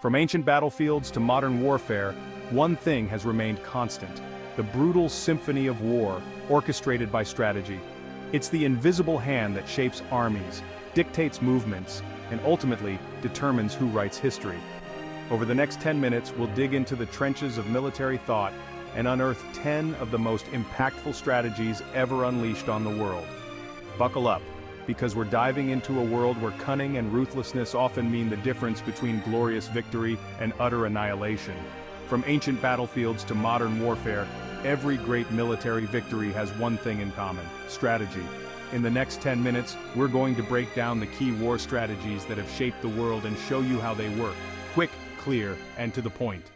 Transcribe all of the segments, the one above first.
From ancient battlefields to modern warfare, one thing has remained constant: the brutal symphony of war, orchestrated by strategy. It's the invisible hand that shapes armies, dictates movements, and ultimately determines who writes history. Over the next 10 minutes, we'll dig into the trenches of military thought and unearth 10 of the most impactful strategies ever unleashed on the world. Buckle up, because we're diving into a world where cunning and ruthlessness often mean the difference between glorious victory and utter annihilation. From ancient battlefields to modern warfare, every great military victory has one thing in common: strategy. In the next 10 minutes, we're going to break down the key war strategies that have shaped the world and show you how they work. Quick, clear, and to the point.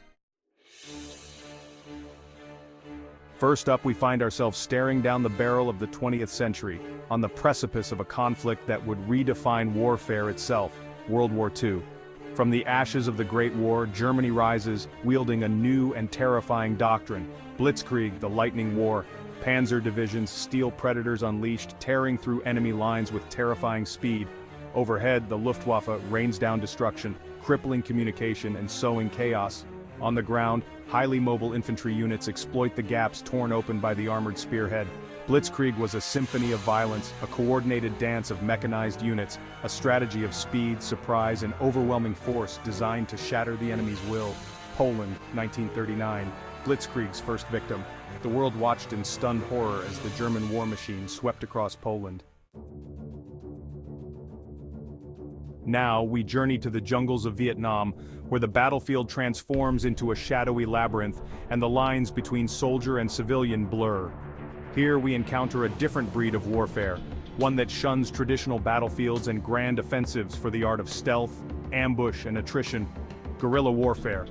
First up, we find ourselves staring down the barrel of the 20th century, on the precipice of a conflict that would redefine warfare itself: World War II. From the ashes of the Great War, Germany rises, wielding a new and terrifying doctrine: Blitzkrieg, the lightning war. Panzer divisions, steel predators unleashed, tearing through enemy lines with terrifying speed. Overhead, the Luftwaffe rains down destruction, crippling communication and sowing chaos. On the ground, highly mobile infantry units exploit the gaps torn open by the armored spearhead. Blitzkrieg was a symphony of violence, a coordinated dance of mechanized units, a strategy of speed, surprise, and overwhelming force designed to shatter the enemy's will. Poland, 1939. Blitzkrieg's first victim. The world watched in stunned horror as the German war machine swept across Poland. Now, we journey to the jungles of Vietnam, where the battlefield transforms into a shadowy labyrinth, and the lines between soldier and civilian blur. Here we encounter a different breed of warfare, one that shuns traditional battlefields and grand offensives for the art of stealth, ambush, and attrition: guerrilla warfare.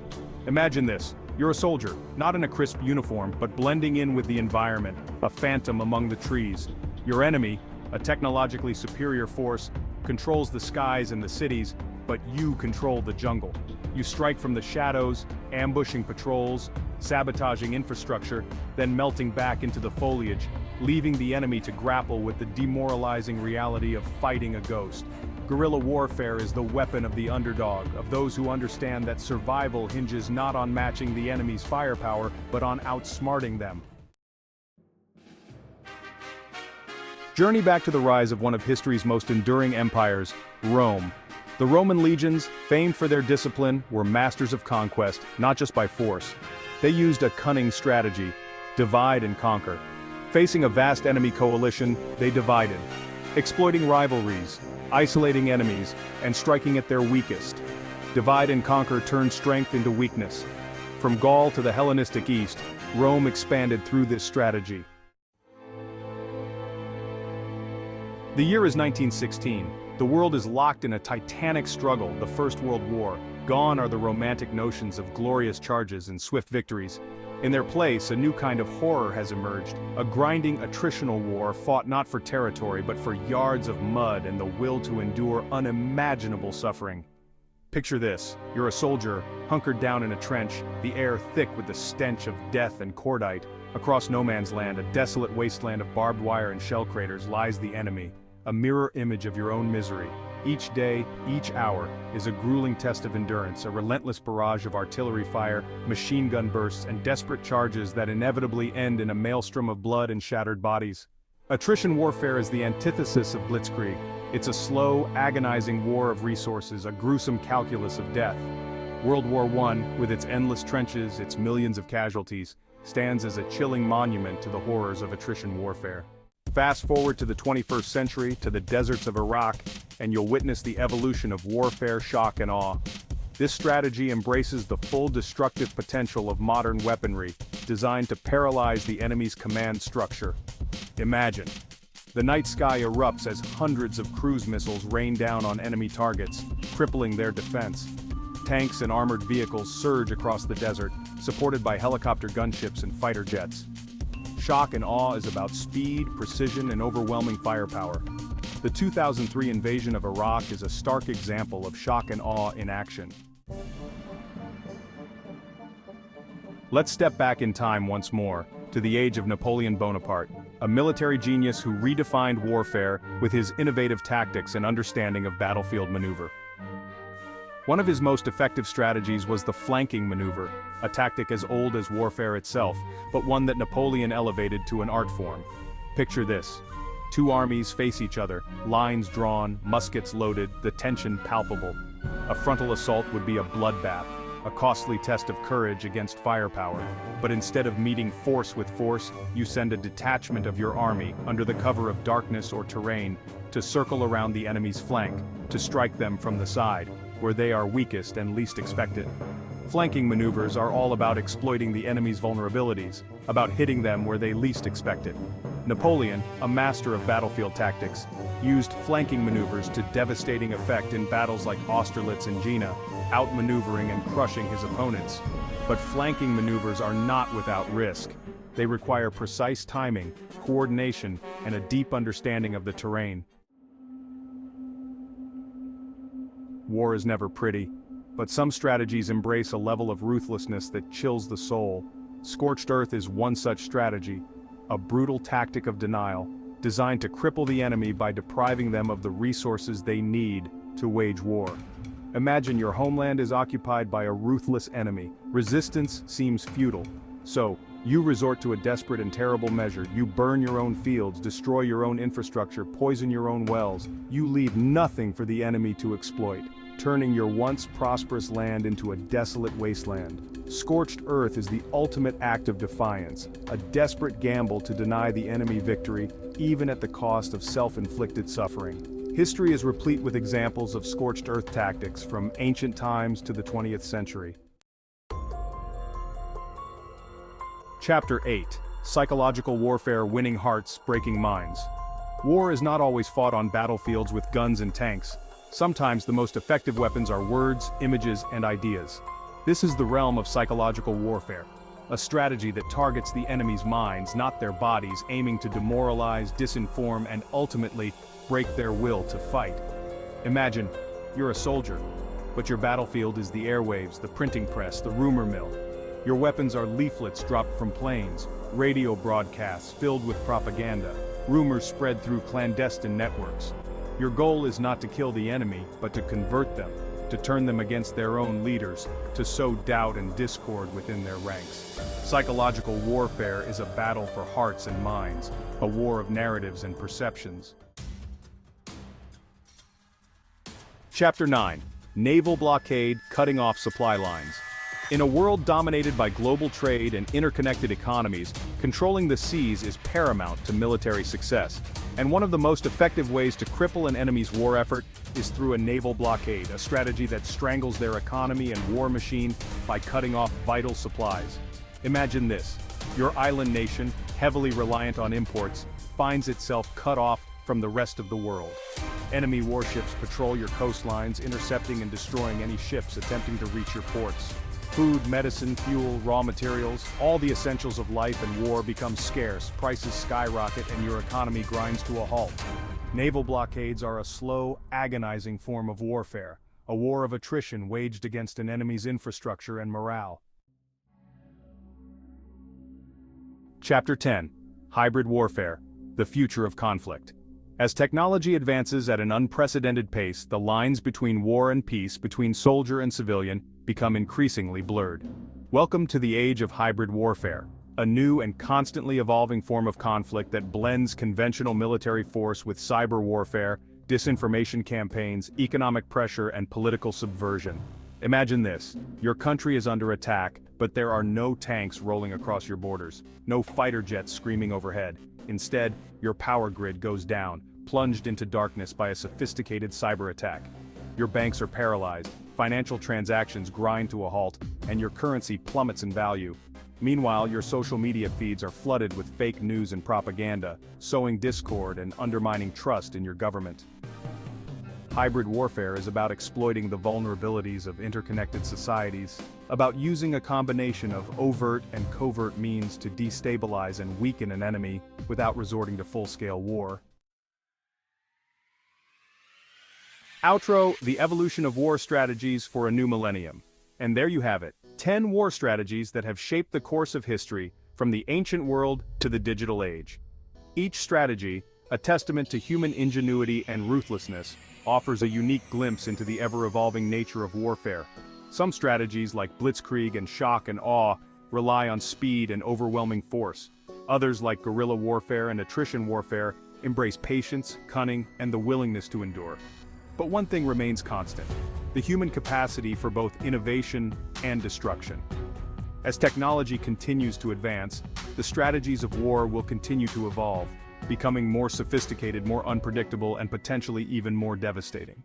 Imagine this: you're a soldier, not in a crisp uniform, but blending in with the environment, a phantom among the trees. Your enemy, a technologically superior force, controls the skies and the cities, but you control the jungle. You strike from the shadows, ambushing patrols, sabotaging infrastructure, then melting back into the foliage, leaving the enemy to grapple with the demoralizing reality of fighting a ghost. Guerrilla warfare is the weapon of the underdog, of those who understand that survival hinges not on matching the enemy's firepower, but on outsmarting them. Journey back to the rise of one of history's most enduring empires, Rome. The Roman legions, famed for their discipline, were masters of conquest, not just by force. They used a cunning strategy: divide and conquer. Facing a vast enemy coalition, they divided, exploiting rivalries, isolating enemies, and striking at their weakest. Divide and conquer turned strength into weakness. From Gaul to the Hellenistic East, Rome expanded through this strategy. The year is 1916. The world is locked in a titanic struggle, the First World War. Gone are the romantic notions of glorious charges and swift victories. In their place, a new kind of horror has emerged, a grinding attritional war fought not for territory but for yards of mud and the will to endure unimaginable suffering. Picture this: you're a soldier, hunkered down in a trench, the air thick with the stench of death and cordite. Across no man's land, a desolate wasteland of barbed wire and shell craters, lies the enemy, a mirror image of your own misery. Each day, each hour, is a grueling test of endurance, a relentless barrage of artillery fire, machine gun bursts, and desperate charges that inevitably end in a maelstrom of blood and shattered bodies. Attrition warfare is the antithesis of Blitzkrieg. It's a slow, agonizing war of resources, a gruesome calculus of death. World War I, with its endless trenches, its millions of casualties, stands as a chilling monument to the horrors of attrition warfare. Fast forward to the 21st century, to the deserts of Iraq, and you'll witness the evolution of warfare, shock, and awe. This strategy embraces the full destructive potential of modern weaponry, designed to paralyze the enemy's command structure. Imagine. The night sky erupts as hundreds of cruise missiles rain down on enemy targets, crippling their defense. Tanks and armored vehicles surge across the desert, supported by helicopter gunships and fighter jets. Shock and awe is about speed, precision, and overwhelming firepower. The 2003 invasion of Iraq is a stark example of shock and awe in action. Let's step back in time once more, to the age of Napoleon Bonaparte, a military genius who redefined warfare with his innovative tactics and understanding of battlefield maneuver. One of his most effective strategies was the flanking maneuver, a tactic as old as warfare itself, but one that Napoleon elevated to an art form. Picture this. Two armies face each other, lines drawn, muskets loaded, the tension palpable. A frontal assault would be a bloodbath, a costly test of courage against firepower. But instead of meeting force with force, you send a detachment of your army, under the cover of darkness or terrain, to circle around the enemy's flank, to strike them from the side, where they are weakest and least expected. Flanking maneuvers are all about exploiting the enemy's vulnerabilities, about hitting them where they least expect it. Napoleon, a master of battlefield tactics, used flanking maneuvers to devastating effect in battles like Austerlitz and Jena, outmaneuvering and crushing his opponents. But flanking maneuvers are not without risk. They require precise timing, coordination, and a deep understanding of the terrain. War is never pretty, but some strategies embrace a level of ruthlessness that chills the soul. Scorched earth is one such strategy, a brutal tactic of denial, designed to cripple the enemy by depriving them of the resources they need to wage war. Imagine your homeland is occupied by a ruthless enemy. Resistance seems futile. So, you resort to a desperate and terrible measure. You burn your own fields, destroy your own infrastructure, poison your own wells. You leave nothing for the enemy to exploit, turning your once prosperous land into a desolate wasteland. Scorched earth is the ultimate act of defiance, a desperate gamble to deny the enemy victory, even at the cost of self-inflicted suffering. History is replete with examples of scorched earth tactics from ancient times to the 20th century. Chapter 8. Psychological Warfare: Winning Hearts, Breaking Minds. War is not always fought on battlefields with guns and tanks. Sometimes the most effective weapons are words, images, and ideas. This is the realm of psychological warfare, a strategy that targets the enemy's minds, not their bodies, aiming to demoralize, disinform, and ultimately break their will to fight. Imagine, you're a soldier, but your battlefield is the airwaves, the printing press, the rumor mill. Your weapons are leaflets dropped from planes, radio broadcasts filled with propaganda, rumors spread through clandestine networks. Your goal is not to kill the enemy, but to convert them, to turn them against their own leaders, to sow doubt and discord within their ranks. Psychological warfare is a battle for hearts and minds, a war of narratives and perceptions. Chapter 9. Naval Blockade: Cutting Off Supply Lines. In a world dominated by global trade and interconnected economies, controlling the seas is paramount to military success. And one of the most effective ways to cripple an enemy's war effort is through a naval blockade, a strategy that strangles their economy and war machine by cutting off vital supplies. Imagine this: your island nation, heavily reliant on imports, finds itself cut off from the rest of the world. Enemy warships patrol your coastlines, intercepting and destroying any ships attempting to reach your ports. Food, medicine, fuel, raw materials, all the essentials of life and war become scarce, prices skyrocket, and your economy grinds to a halt. Naval blockades are a slow, agonizing form of warfare, a war of attrition waged against an enemy's infrastructure and morale. Chapter 10. Hybrid Warfare: The Future of Conflict. As technology advances at an unprecedented pace, the lines between war and peace, between soldier and civilian, become increasingly blurred. Welcome to the age of hybrid warfare, a new and constantly evolving form of conflict that blends conventional military force with cyber warfare, disinformation campaigns, economic pressure, and political subversion. Imagine this: your country is under attack, but there are no tanks rolling across your borders, no fighter jets screaming overhead. Instead, your power grid goes down, plunged into darkness by a sophisticated cyber attack. Your banks are paralyzed, financial transactions grind to a halt, and your currency plummets in value. Meanwhile, your social media feeds are flooded with fake news and propaganda, sowing discord and undermining trust in your government. Hybrid warfare is about exploiting the vulnerabilities of interconnected societies, about using a combination of overt and covert means to destabilize and weaken an enemy without resorting to full-scale war. Outro: The Evolution of War Strategies for a New Millennium. And there you have it, 10 war strategies that have shaped the course of history, from the ancient world to the digital age. Each strategy, a testament to human ingenuity and ruthlessness, offers a unique glimpse into the ever-evolving nature of warfare. Some strategies like blitzkrieg and shock and awe rely on speed and overwhelming force. Others like guerrilla warfare and attrition warfare embrace patience, cunning, and the willingness to endure. But one thing remains constant: the human capacity for both innovation and destruction. As technology continues to advance, the strategies of war will continue to evolve, becoming more sophisticated, more unpredictable, and potentially even more devastating.